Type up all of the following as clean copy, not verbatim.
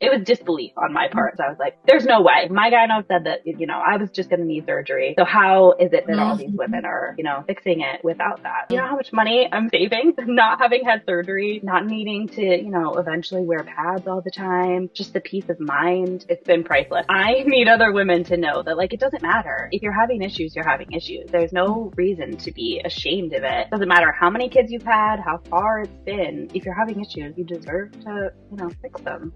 it was disbelief on my part. So I was like, there's no way. My gyno said that, I was just going to need surgery. So how is it that all these women are, fixing it without that? You know how much money I'm saving not having had surgery, not needing to, eventually wear pads all the time, just the peace of mind. It's been priceless. I need other women to know that, like, it doesn't matter. If you're having issues, you're having issues. There's no reason to be ashamed of it. Doesn't matter how many kids you've had, how far it's been. If you're having issues, you deserve to, fix them.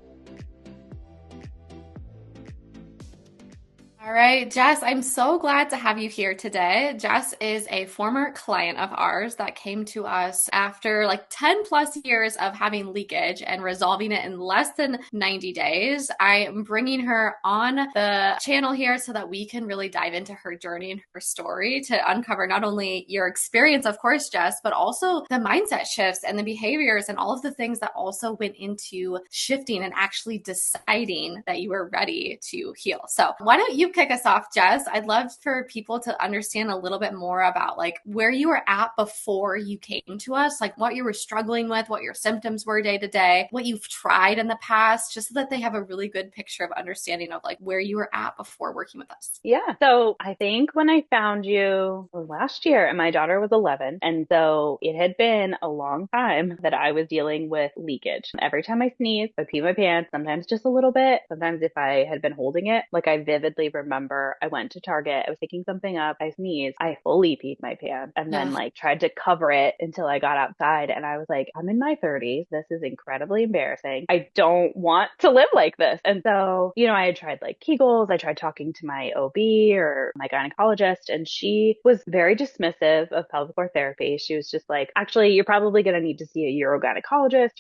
All right, Jess, I'm so glad to have you here today. Jess is a former client of ours that came to us after like 10 plus years of having leakage and resolving it in less than 90 days. I am bringing her on the channel here so that we can really dive into her journey and her story to uncover not only your experience, of course, Jess, but also the mindset shifts and the behaviors and all of the things that also went into shifting and actually deciding that you were ready to heal. So why don't you kick us off, Jess? I'd love for people to understand a little bit more about like where you were at before you came to us, like what you were struggling with, what your symptoms were day to day, what you've tried in the past, just so that they have a really good picture of understanding of like where you were at before working with us. Yeah. So I think when I found you last year, and my daughter was 11, and so it had been a long time that I was dealing with leakage. Every time I sneeze, I pee my pants, sometimes just a little bit. Sometimes if I had been holding it, like I vividly remember I went to Target, I was picking something up, I sneezed, I fully peed my pants and then like tried to cover it until I got outside. And I was like, I'm in my 30s. This is incredibly embarrassing. I don't want to live like this. And so, I had tried like Kegels. I tried talking to my OB or my gynecologist, and she was very dismissive of pelvic floor therapy. She was just like, actually, you're probably going to need to see a urogynecologist.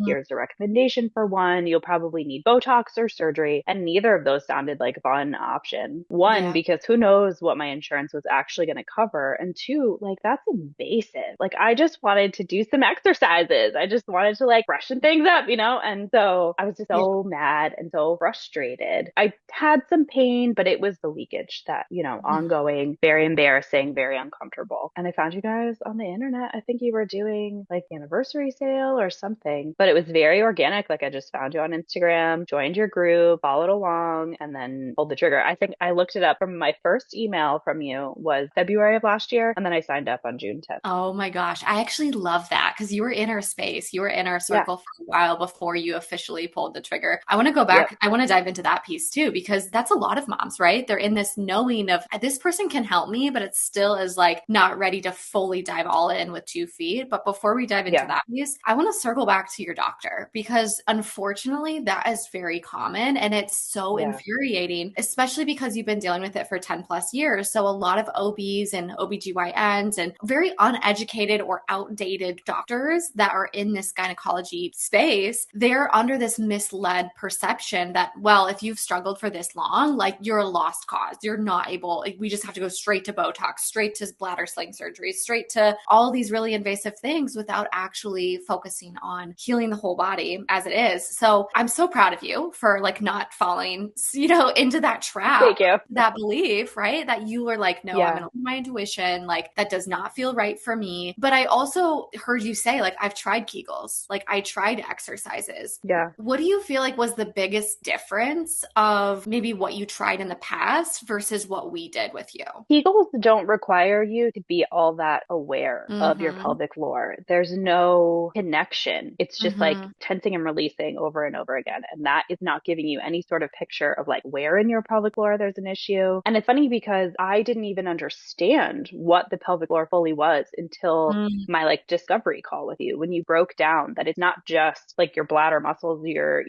Here's a recommendation for one. You'll probably need Botox or surgery. And neither of those sounded like a fun option. One, because who knows what my insurance was actually going to cover. And two, like that's invasive. Like I just wanted to do some exercises. I just wanted to like freshen things up, And so I was just so mad and so frustrated. I had some pain, but it was the leakage that, ongoing, very embarrassing, very uncomfortable. And I found you guys on the internet. I think you were doing like the anniversary sale or something, but it was very organic. Like I just found you on Instagram, joined your group, followed along, and then pulled the trigger. I think I looked it up from my first email from you was February of last year. And then I signed up on June 10th. Oh my gosh. I actually love that because you were in our space. You were in our circle for a while before you officially pulled the trigger. I want to go back. I want to dive into that piece too, because that's a lot of moms, right? They're in this knowing of this person can help me, but it still is like not ready to fully dive all in with 2 feet. But before we dive into that piece, I want to circle back to your doctor because unfortunately that is very common and it's so infuriating, especially because you've been dealing with it for 10 plus years. So a lot of OBs and OBGYNs and very uneducated or outdated doctors that are in this gynecology space, they're under this misled perception that, well, if you've struggled for this long, like you're a lost cause. You're not able, like, we just have to go straight to Botox, straight to bladder sling surgery, straight to all these really invasive things without actually focusing on healing the whole body as it is. So I'm so proud of you for like not falling, into that trap. Thank you. That belief, right? That you were like, no, I'm going to my intuition. Like that does not feel right for me. But I also heard you say, like, I've tried Kegels, like I tried exercises. Yeah. What do you feel like was the biggest difference of maybe what you tried in the past versus what we did with you? Kegels don't require you to be all that aware of your pelvic floor. There's no connection. It's just like tensing and releasing over and over again. And that is not giving you any sort of picture of like where in your pelvic floor there's an issue. And it's funny because I didn't even understand what the pelvic floor fully was until my like discovery call with you, when you broke down that it's not just like your bladder muscles, your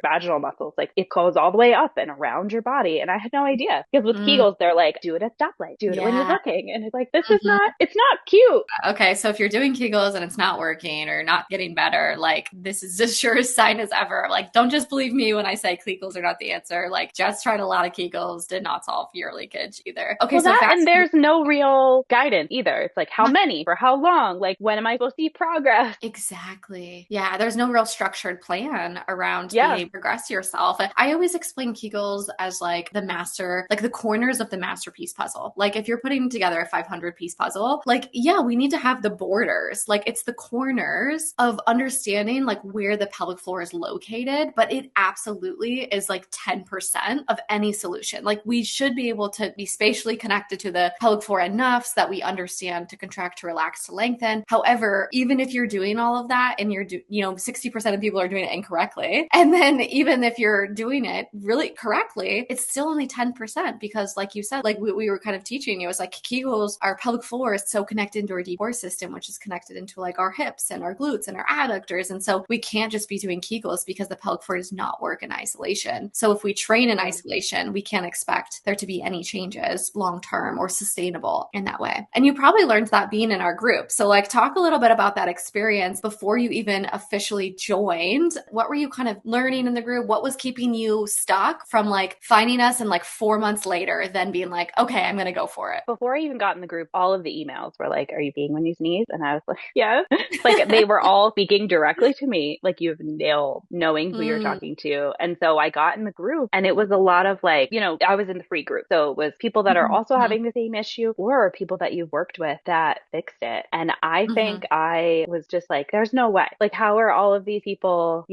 vaginal muscles, like it goes all the way up and around your body. And I had no idea because with Kegels, they're like, do it at stoplight, do it when you're looking. And it's like, this is not, it's not cute. Okay. So if you're doing Kegels and it's not working or not getting better, like this is the surest sign as ever. Like, don't just believe me when I say Kegels are not the answer. Like Jess tried a lot of Kegels Kegels did not solve your leakage either. Okay, Well, so that, and fast. there's no real guidance either. It's like, how many, for how long? Like, when am I supposed to see progress? Exactly. Yeah, there's no real structured plan around being Yeah. able to progress yourself. I always explain Kegels as like the master, like the corners of the masterpiece puzzle. Like if you're putting together a 500-piece puzzle, like, yeah, we need to have the borders. Like it's the corners of understanding like where the pelvic floor is located, but it absolutely is like 10% of any solution. Like we should be able to be spatially connected to the pelvic floor enough so that we understand to contract, to relax, to lengthen. However, even if you're doing all of that and 60% of people are doing it incorrectly, and then even if you're doing it really correctly, it's still only 10% because like you said, like we were kind of teaching you, it's like Kegels, our pelvic floor is so connected into our deep core system, which is connected into like our hips and our glutes and our adductors. And so we can't just be doing Kegels because the pelvic floor does not work in isolation. So if we train in isolation, we can't expect there to be any changes long-term or sustainable in that way. And you probably learned that being in our group. So like talk a little bit about that experience before you even officially joined. What were you kind of learning in the group? What was keeping you stuck from like finding us and like 4 months later, then being like, okay, I'm going to go for it? Before I even got in the group, all of the emails were like, are you peeing when you sneeze? And I was like, yes. Like they were all speaking directly to me. Like you have nailed knowing who you're Mm, talking to. And so I got in the group and it was a lot of like, I was in the free group. So it was people that are also mhm, having the same issue or people that you've worked with that fixed it. And I think mhm. I was just like, there's no way. Like, how are all of these people,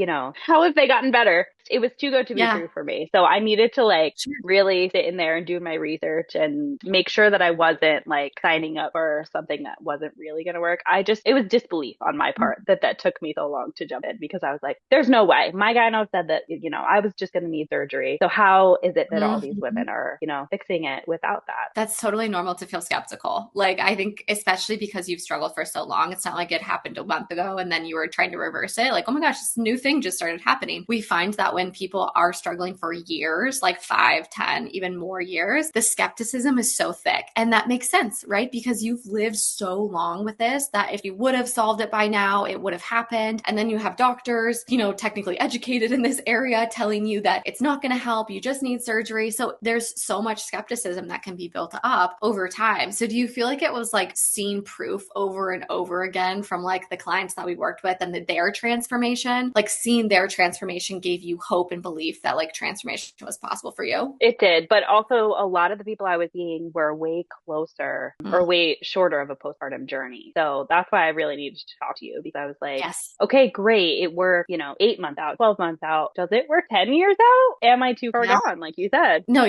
how have they gotten better? It was too good to be Yeah, true for me. So I needed to like sure. really sit in there and do my research and make sure that I wasn't like signing up for something that wasn't really going to work. It was disbelief on my part that took me so long to jump in because I was like, there's no way. My gyno said that, I was just going to need surgery. So how is it that all these Mhm. women are, fixing it without that? That's totally normal to feel skeptical. Like, I think, especially because you've struggled for so long, it's not like it happened a month ago and then you were trying to reverse it. Like, oh my gosh, this new thing just started happening. We find that when people are struggling for years, like 5, 10, even more years, the skepticism is so thick. And that makes sense, right? Because you've lived so long with this that if you would have solved it by now, it would have happened. And then you have doctors, technically educated in this area telling you that it's not going to help. You just need surgery. So there's so much skepticism that can be built up over time. So do you feel like it was like seeing proof over and over again from like the clients that we worked with and their transformation, like seeing their transformation gave you hope and belief that like transformation was possible for you? It did, but also a lot of the people I was seeing were way closer or Mm. way shorter of a postpartum journey. So that's why I really needed to talk to you because I was like, Yes. okay, great. It worked, 8 months out, 12 months out. Does it work 10 years out? Am I too far Yeah. gone? Like you said. No,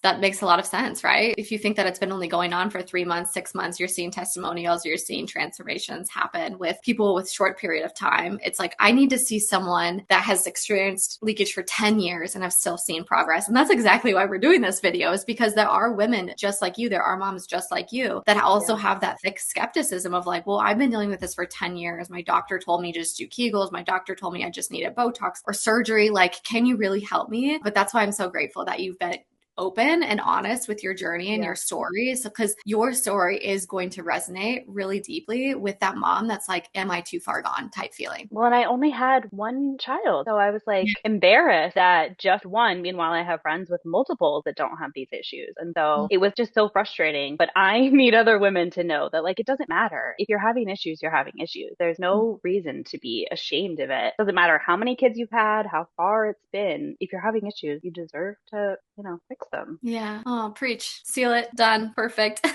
that makes a lot of sense, right? If you think that it's been only going on for 3 months, 6 months, you're seeing testimonials, you're seeing transformations happen with people with short period of time. It's like, I need to see someone that has experienced leakage for 10 years and have still seen progress. And that's exactly why we're doing this video is because there are women just like you. There are moms just like you that also Yeah. have that thick skepticism of like, well, I've been dealing with this for 10 years. My doctor told me just do Kegels. My doctor told me I just needed Botox or surgery. Like, can you really help me? But that's why I'm so grateful that you've been open and honest with your journey and Yeah. your story. So, because your story is going to resonate really deeply with that mom that's like, am I too far gone type feeling. Well, and I only had one child. So I was like embarrassed at just one. Meanwhile, I have friends with multiples that don't have these issues. And so it was just so frustrating. But I need other women to know that like it doesn't matter. If you're having issues, you're having issues. There's no reason to be ashamed of it. Doesn't matter how many kids you've had, how far it's been. If you're having issues, you deserve to, fix them. Yeah. Oh, preach. Seal it. Done. Perfect.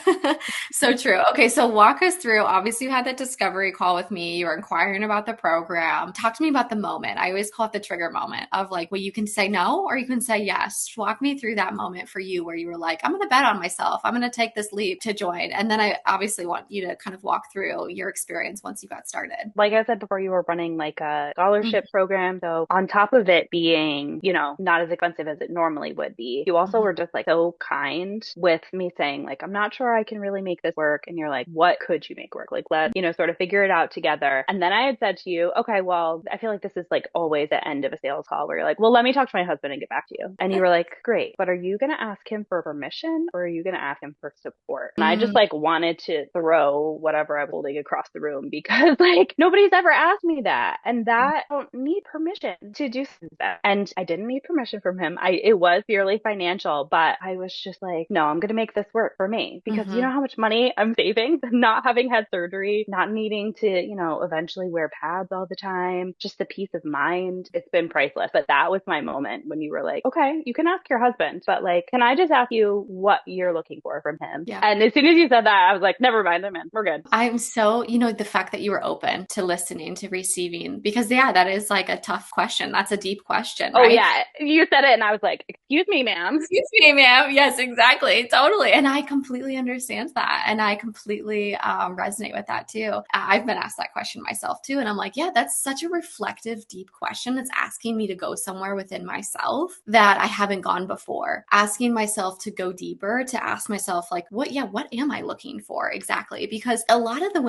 So true. Okay. So walk us through. Obviously, you had that discovery call with me. You were inquiring about the program. Talk to me about the moment. I always call it the trigger moment of like, well, you can say no or you can say yes. Walk me through that moment for you where you were like, I'm going to bet on myself. I'm going to take this leap to join. And then I obviously want you to kind of walk through your experience once you got started. Like I said before, you were running like a Mhm. scholarship program. So on top of it being, not as expensive as it normally would be, you also Mhm. were just like so kind with me saying like, I'm not sure I can really make this work. And you're like, what could you make work? Like, let's, sort of figure it out together. And then I had said to you, okay, well, I feel like this is like always the end of a sales call where you're like, well, let me talk to my husband and get back to you. And you were like, great, but are you going to ask him for permission or are you going to ask him for support? And I just Mm, like wanted to throw whatever I'm holding across the room because like nobody's ever asked me that. And that I don't need permission to do that. And I didn't need permission from him. It was purely financial special, but I was just like, no, I'm going to make this work for me because you Mm-hmm. know how much money I'm saving not having had surgery, not needing to, eventually wear pads all the time, just the peace of mind. It's been priceless. But that was my moment when you were like, okay, you can ask your husband, but like, can I just ask you what you're looking for from him? Yeah. And as soon as you said that, I was like, never mind, I'm in. We're good. I'm so, the fact that you were open to listening, to receiving, because yeah, that is like a tough question. That's a deep question, Oh right? yeah, you said it and I was like, excuse me, ma'am. Excuse me, ma'am. Yes, exactly. Totally. And I completely understand that. And I completely resonate with that too. I've been asked that question myself too. And I'm like, yeah, that's such a reflective, deep question. It's asking me to go somewhere within myself that I haven't gone before. Asking myself to go deeper, to ask myself, like, what am I looking for exactly? Because a lot of the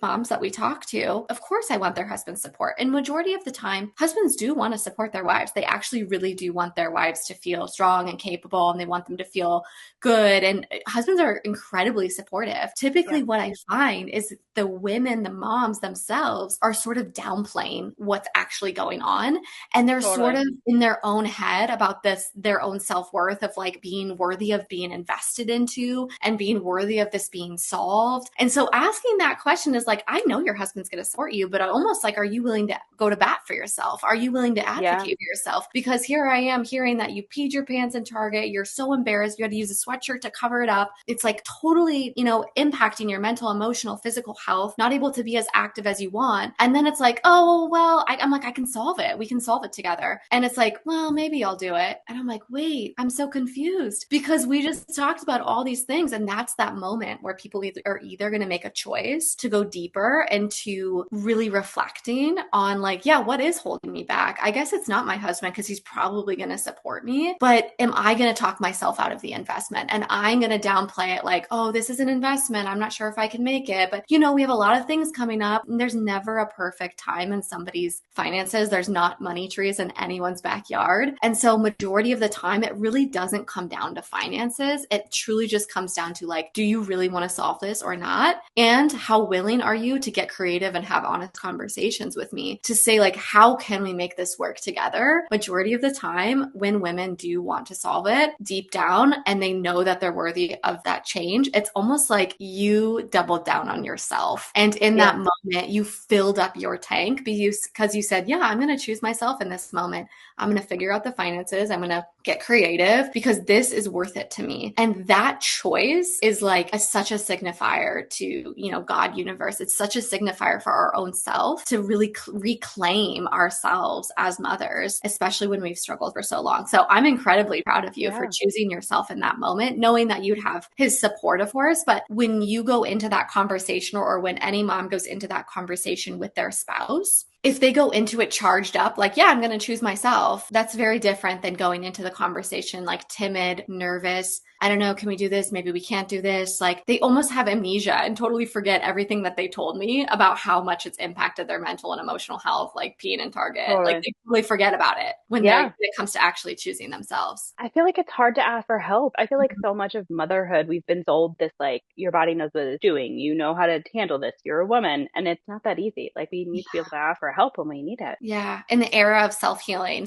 moms that we talk to, of course, I want their husband's support. And majority of the time, husbands do want to support their wives. They actually really do want their wives to feel strong and capable, and they want them to feel good. And husbands are incredibly supportive. Typically, Yeah, what I find is the women, the moms themselves, are sort of downplaying what's actually going on. And they're sort totally. of in their own head about this, their own self-worth of like being worthy of being invested into and being worthy of this being solved. And so asking that question is like, I know your husband's going to support you, but almost like, are you willing to go to bat for yourself? Are you willing to Yeah, advocate for yourself? Because here I am hearing that you peed your pants in Target. You're so embarrassed. You had to use a sweatshirt to cover it up. It's like totally, impacting your mental, emotional, physical health, not able to be as active as you want. And then it's like, oh, well, I'm like, I can solve it. We can solve it together. And it's like, well, maybe I'll do it. And I'm like, wait, I'm so confused because we just talked about all these things. And that's that moment where people are either going to make a choice to go deeper into really reflecting on like, yeah, what is holding me back? I guess it's not my husband because he's probably going to support me, but am I going to talk myself out of the investment? And I'm going to downplay it like, oh, this is an investment. I'm not sure if I can make it. But, we have a lot of things coming up. And there's never a perfect time in somebody's finances. There's not money trees in anyone's backyard. And so majority of the time, it really doesn't come down to finances. It truly just comes down to like, do you really want to solve this or not? And how willing are you to get creative and have honest conversations with me to say like, how can we make this work together? Majority of the time, when women do want to solve it deep down and they know that they're worthy of that change, it's almost like you doubled down on yourself. And in that yeah, moment, you filled up your tank because you said, yeah, I'm going to choose myself in this moment. I'm going to figure out the finances. I'm going to get creative because this is worth it to me. And that choice is like such a signifier to, God, universe. It's such a signifier for our own self to really reclaim ourselves as mothers, especially when we've struggled for so long. So I'm incredibly proud of you for yeah. choosing yourself in that moment, knowing that you'd have his support, of course. But when you go into that conversation, or when any mom goes into that conversation with their spouse, if they go into it charged up, like, yeah, I'm going to choose myself, that's very different than going into the conversation like timid, nervous. I don't know, can we do this? Maybe we can't do this. Like they almost have amnesia and totally forget everything that they told me about how much it's impacted their mental and emotional health, like peeing in Target. Like Totally. they totally forget about it when Yeah. it comes to actually choosing themselves. I feel like it's hard to ask for help. I feel like so much of motherhood, we've been sold this like, your body knows what it's doing. You know how to handle this. You're a woman. And it's not that easy. Like, we need to be able to ask for help when we need it. Yeah. In the era of self-healing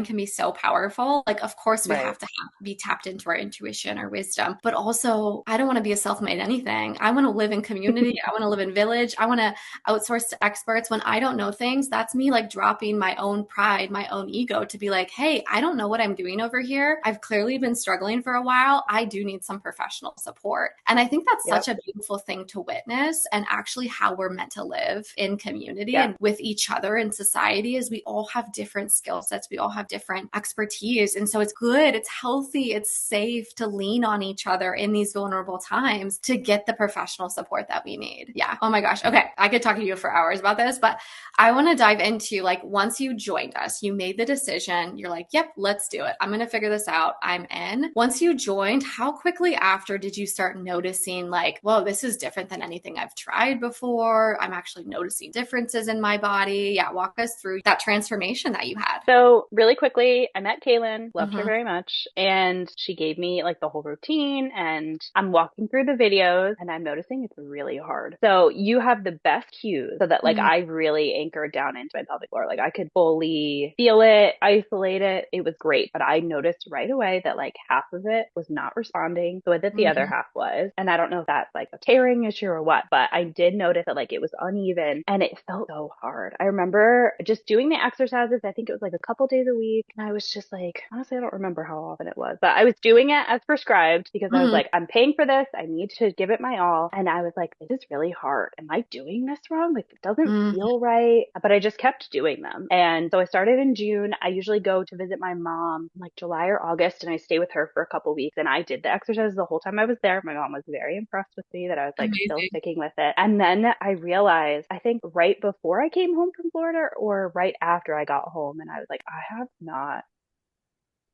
can be so powerful. Like, of course, we Right. have to be tapped into our intuition, our wisdom, but also, I don't want to be a self-made anything. I want to live in community. I want to live in village. I want to outsource to experts. When I don't know things, that's me like dropping my own pride, my own ego to be like, hey, I don't know what I'm doing over here. I've clearly been struggling for a while. I do need some professional support. And I think that's Yep. such a beautiful thing to witness, and actually how we're meant to live in community Yeah. and with each other in society is we all have different skill sets. We all have different expertise. And so it's good, it's healthy, it's safe to lean on each other in these vulnerable times to get the professional support that we need. Yeah. Oh my gosh. Okay. I could talk to you for hours about this, but I want to dive into like, once you joined us, you made the decision, you're like, yep, let's do it. I'm going to figure this out. I'm in. Once you joined, how quickly after did you start noticing like, whoa, this is different than anything I've tried before? I'm actually noticing differences in my body. really, walk us through that transformation that you had. So really quickly, I met Kaylin, loved her Mm-hmm. very much, and she gave me like the whole routine, and I'm walking through the videos and I'm noticing it's really hard. So you have the best cues so that like I really anchored down into my pelvic floor. Like I could fully feel it, isolate it. It was great. But I noticed right away that like half of it was not responding the way that the other Mm-hmm. half was. And I don't know if that's like a tearing issue or what, but I did notice that like it was uneven and it felt so hard. I remember just doing the exercises. I think it was like a couple days a week. And I was just like, honestly, I don't remember how often it was, but I was doing it as prescribed because I was Mm-hmm. like, I'm paying for this. I need to give it my all. And I was like, this is really hard. Am I doing this wrong? Like, it doesn't feel right. But I just kept doing them. And so I started in June. I usually go to visit my mom in like July or August, and I stay with her for a couple weeks. And I did the exercises the whole time I was there. My mom was very impressed with me that I was like still Amazing. sticking with it. And then I realized, I think right before I came home from Florida or right after I got home, and I was like, I have not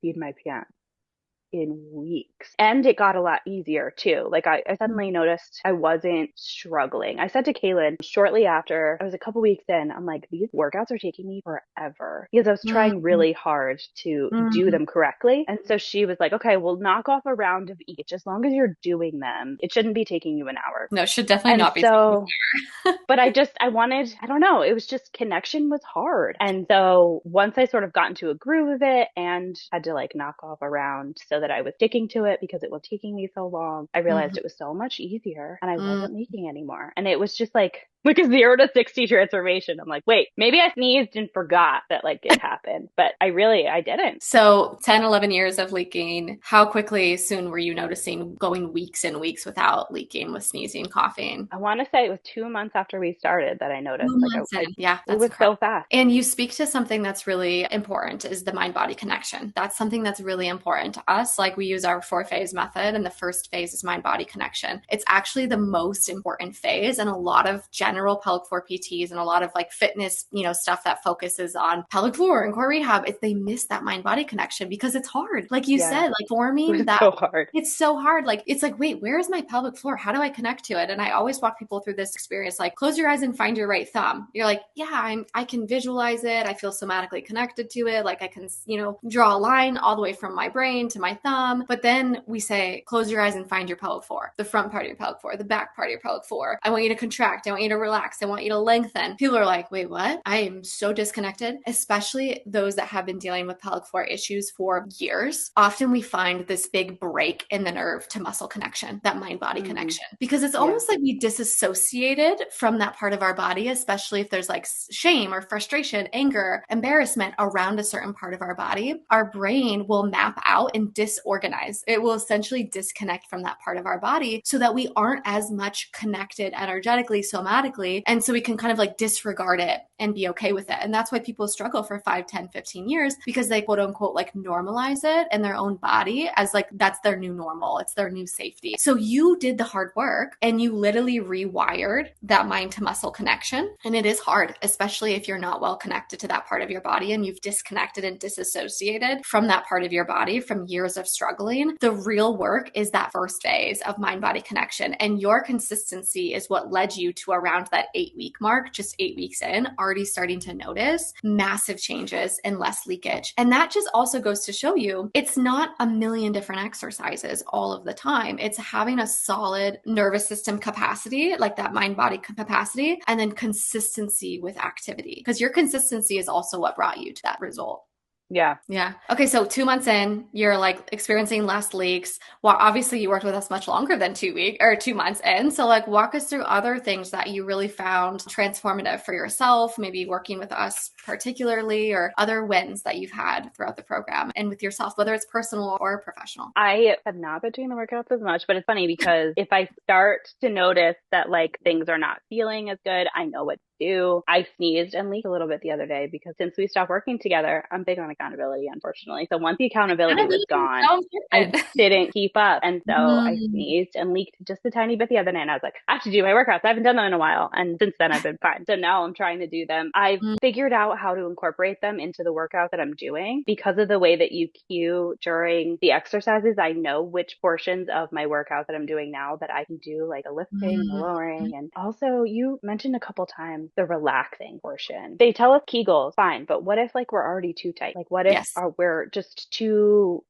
peed my pants in weeks. And it got a lot easier too. Like I suddenly noticed I wasn't struggling. I said to Kaylin shortly after, I was a couple weeks in, I'm like, these workouts are taking me forever because I was trying Mm-hmm. really hard to do Mm-hmm. them correctly. And so she was like, okay, we'll knock off a round of each. As long as you're doing them, it shouldn't be taking you an hour. No, should definitely And not be. so but I wanted, I don't know, it was just connection was hard. And so once I sort of got into a groove of it and had to like knock off around so that I was sticking to it because it was taking me so long, I realized it was so much easier and I Mm-hmm. wasn't leaking anymore. And it was just like a 0 to 60 transformation. I'm like, wait, maybe I sneezed and forgot that like it happened, but I didn't. So 10, 11 years of leaking. How quickly soon were you noticing going weeks and weeks without leaking with sneezing, coughing? I want to say it was 2 months after we started that I noticed. 2 months in. Yeah, It that's was incredible. so fast. And you speak to something that's really important is the mind body connection. That's something that's really important to us. Like we use our 4 phase method, and the first phase is mind body connection. It's actually the most important phase. And a lot of general pelvic floor PTs and a lot of like fitness, stuff that focuses on pelvic floor and core rehab, they miss that mind body connection because it's hard. Like you Yeah, said, like it forming was that so hard. it's so hard. Like, it's like, wait, where is my pelvic floor? How do I connect to it? And I always walk people through this experience. Like, close your eyes and find your right thumb. You're like, yeah, I can visualize it. I feel somatically connected to it. Like I can, draw a line all the way from my brain to my thumb. But then we say, close your eyes and find your pelvic floor, the front part of your pelvic floor, the back part of your pelvic floor. I want you to contract. I want you to relax. I want you to lengthen. People are like, wait, what? I am so disconnected, especially those that have been dealing with pelvic floor issues for years. Often we find this big break in the nerve to muscle connection, that mind body connection, because it's Yeah. almost like we disassociated from that part of our body, especially if there's like shame or frustration, anger, embarrassment around a certain part of our body. Our brain will map out and disorganize. It will essentially disconnect from that part of our body so that we aren't as much connected energetically, somatically. And so we can kind of like disregard it and be okay with it. And that's why people struggle for 5, 10, 15 years because they quote unquote like normalize it in their own body as like that's their new normal. It's their new safety. So you did the hard work and you literally rewired that mind to muscle connection. And it is hard, especially if you're not well connected to that part of your body and you've disconnected and disassociated from that part of your body from years of struggling. The real work is that first phase of mind body connection. And your consistency is what led you to around that 8-week mark, just 8 weeks in, already starting to notice massive changes and less leakage. And that just also goes to show you it's not a million different exercises all of the time. It's having a solid nervous system capacity, like that mind body capacity, and then consistency with activity. Because your consistency is also what brought you to that result. Yeah. Yeah. Okay. So 2 months in, you're like experiencing less leaks. Well, obviously you worked with us much longer than 2 weeks or 2 months in. So like walk us through other things that you really found transformative for yourself, maybe working with us particularly, or other wins that you've had throughout the program and with yourself, whether it's personal or professional. I have not been doing the workouts as much, but it's funny because if I start to notice that like things are not feeling as good, I know what to do. I sneezed and leaked a little bit the other day because since we stopped working together, I'm big on accountability, unfortunately. So once the accountability was gone, Sounds I good. didn't keep up. And so I Mm, sneezed and leaked just a tiny bit the other night. And I was like, I have to do my workouts. I haven't done them in a while. And since then I've been fine. So now I'm trying to do them. I've mm, figured out how to incorporate them into the workout that I'm doing because of the way that you cue during the exercises. I know which portions of my workout that I'm doing now that I can do like the lifting and the mm, lowering. And also you mentioned a couple times on the relaxing portion. They tell us Kegels, fine, but what if like we're already too tight? Like what if Yes. we're just too,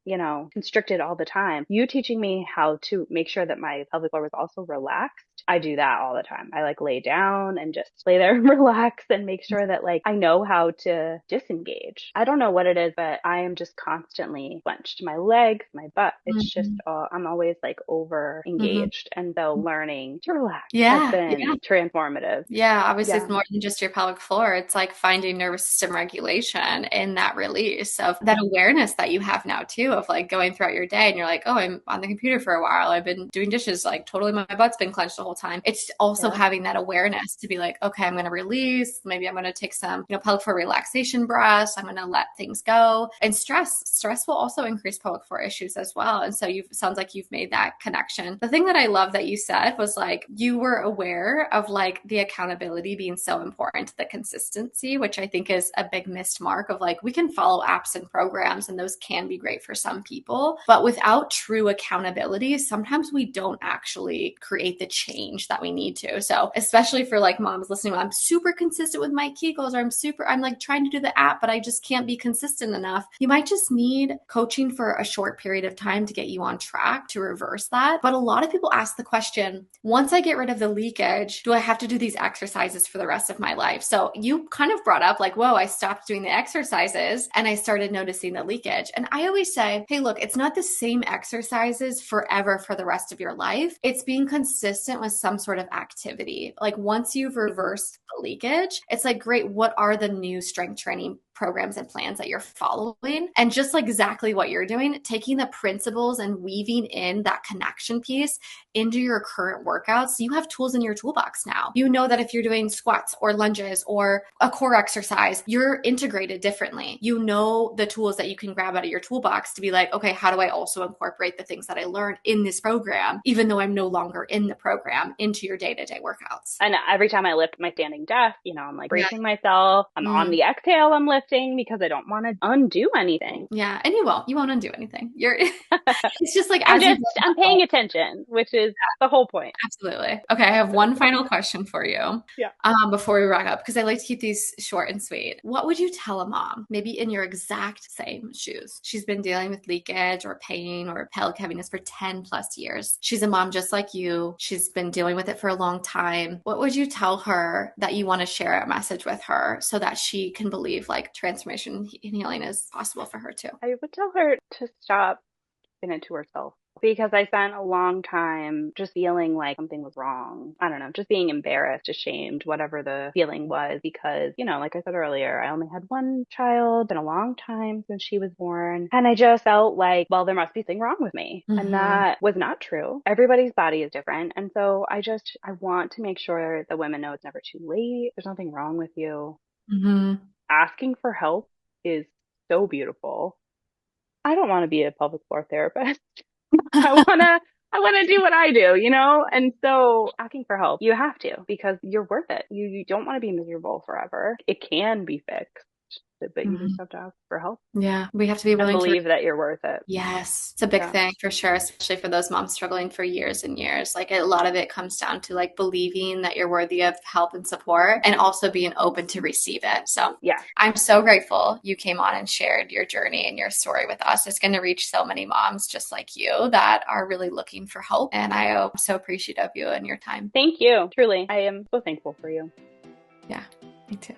constricted all the time? You teaching me how to make sure that my pelvic floor was also relaxed. I do that all the time. I like lay down and just lay there and relax and make sure that like I know how to disengage. I don't know what it is, but I am just constantly clenched. My legs, my butt, it's just Mm-hmm. I'm always like over Mm-hmm. engaged. And so learning to relax has Yeah. Yeah. been transformative. Yeah, obviously Yeah. it's more than just your pelvic floor. It's like finding nervous system regulation in that release of that awareness that you have now too, of like going throughout your day and you're like, oh, I'm on the computer for a while. I've been doing dishes, like totally my butt's been clenched the whole time. It's also Yeah. having that awareness to be like, okay, I'm going to release. Maybe I'm going to take some, pelvic floor relaxation breaths. I'm going to let things go. And stress will also increase pelvic floor issues as well. And so sounds like you've made that connection. The thing that I love that you said was like, you were aware of like the accountability being so important to the consistency, which I think is a big missed mark of like, we can follow apps and programs and those can be great for some people, but without true accountability, sometimes we don't actually create the change that we need to. So especially for like moms listening, I'm super consistent with my Kegels, or I'm like trying to do the app, but I just can't be consistent enough. You might just need coaching for a short period of time to get you on track to reverse that. But a lot of people ask the question, once I get rid of the leakage, do I have to do these exercises for the rest of my life? So you kind of brought up like, whoa, I stopped doing the exercises and I started noticing the leakage. And I always say, hey, look, it's not the same exercises forever for the rest of your life. It's being consistent with some sort of activity. Like once you've reversed the leakage, it's like, great, what are the new strength training programs and plans that you're following? And just like exactly what you're doing, taking the principles and weaving in that connection piece into your current workouts. You have tools in your toolbox now. You know that if you're doing squats or lunges or a core exercise, you're integrated differently. You know the tools that you can grab out of your toolbox to be like, okay, how do I also incorporate the things that I learned in this program, even though I'm no longer in the program, into your day-to-day workouts? And every time I lift my standing desk, I'm like Yeah. bracing myself. I'm on Mm. the exhale, I'm lifting because I don't want to undo anything. Yeah. And you won't undo anything. It's just like I'm as you just, go I'm paying attention, which is the whole point. absolutely. Okay, I have one final question for you Yeah. before we wrap up, because I like to keep these short and sweet. What would you tell a mom, maybe in your exact same shoes? She's been dealing with leakage or pain or pelvic heaviness for 10 plus years. She's a mom just like you. She's been dealing with it for a long time. What would you tell her that you want to share a message with her so that she can believe like transformation and healing is possible for her too? I would tell her to stop keeping it to herself because I spent a long time just feeling like something was wrong. I don't know, just being embarrassed, ashamed, whatever the feeling was, because, like I said earlier, I only had one child, been a long time since she was born. And I just felt like, well, there must be something wrong with me. And Mm-hmm. that was not true. Everybody's body is different. And so I want to make sure that women know it's never too late. There's nothing wrong with you. Mm-hmm. Asking for help is so beautiful. I don't want to be a pelvic floor therapist. I wanna do what I do, And so asking for help, you have to because you're worth it. You don't want to be miserable forever. It can be fixed, but you just have to ask for help Yeah, we have to be and willing to. believe that you're worth it. Yes, it's a big Yeah. thing for sure, especially for those moms struggling for years and years. Like a lot of it comes down to like believing that you're worthy of help and support and also being open to receive it. So Yeah. I'm so grateful you came on and shared your journey and your story with us. It's going to reach so many moms just like you that are really looking for hope. And I am so appreciative of you and your time. Thank you. Truly. I am so thankful for you. Yeah, me too.